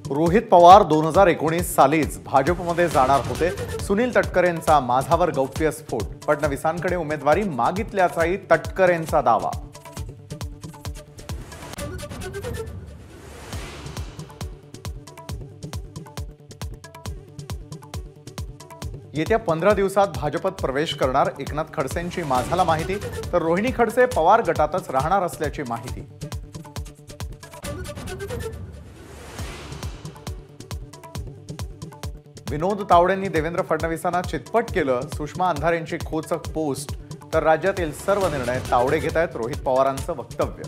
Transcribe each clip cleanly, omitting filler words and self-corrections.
रोहित पवार 2019 सालीच भाजपमध्ये जाणार होते। सुनील तटकरेंचा माझावर गौप्यस्फोट, फडणवीसांकडे उमेदवारी मागितल्याचाही तटकरेंचा दावा। येत्या 15 दिवसात भाजपत प्रवेश करणार एकनाथ खडसेंची माझाला माहिती, तर रोहिणी खडसे पवार गटातच राहणार असल्याची माहिती। विनोद तावडेंनी देवेंद्र फडणवीसांना चितपट केलं, सुषमा अंधारेंची खोचक पोस्ट, तर राज्यातील सर्व निर्णय तावडे घेत आहेत, रोहित पवारांचं वक्तव्य।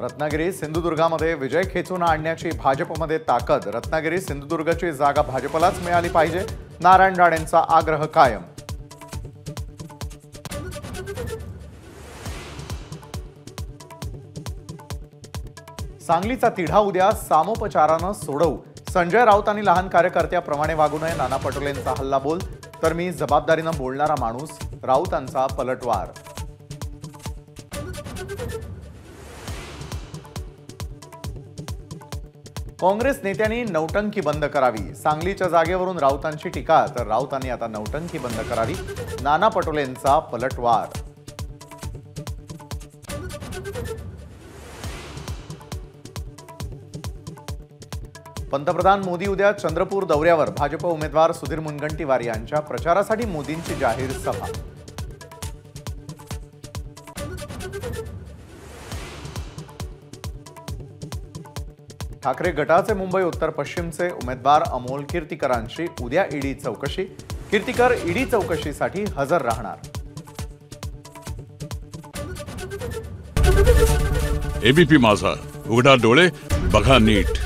रत्नागिरी सिंधुदुर्गामध्ये विजय खेचून आणण्याची भाजपमध्ये ताकद, रत्नागिरी सिंधुदुर्गची जागा भाजपलाच मिळाली पाहिजे, नारायण राणेंचा आग्रह कायम। सांगलीचा तिढा उद्या सामोपचारानं सोडवू, संजय राऊत आणि लहान कार्यकर्त्याप्रमाणे वागू नये, नाना पटोलेंचा हल्ला बोल, तर मी जबाबदारीनं बोलणारा माणूस, राऊतांचा पलटवार। काँग्रेस नेत्यांनी नौटंकी बंद करावी, सांगलीच्या जागेवरून राऊतांची टीका, तर राऊतांनी आता नौटंकी बंद करावी, नाना पटोलेंचा पलटवार। पंतप्रधान मोदी उद्या चंद्रपूर दौऱ्यावर, भाजप उमेदवार सुधीर मुनगंटीवार यांच्या प्रचारासाठी मोदींची जाहीर सभा। ठाकरे गटाचे मुंबई उत्तर पश्चिमचे उमेदवार अमोल कीर्तिकरांची उद्या ईडी चौकशी, कीर्तिकर ईडी चौकशीसाठी हजर राहणार। एबीपी माझा, उघडा डोळे बघा नीट।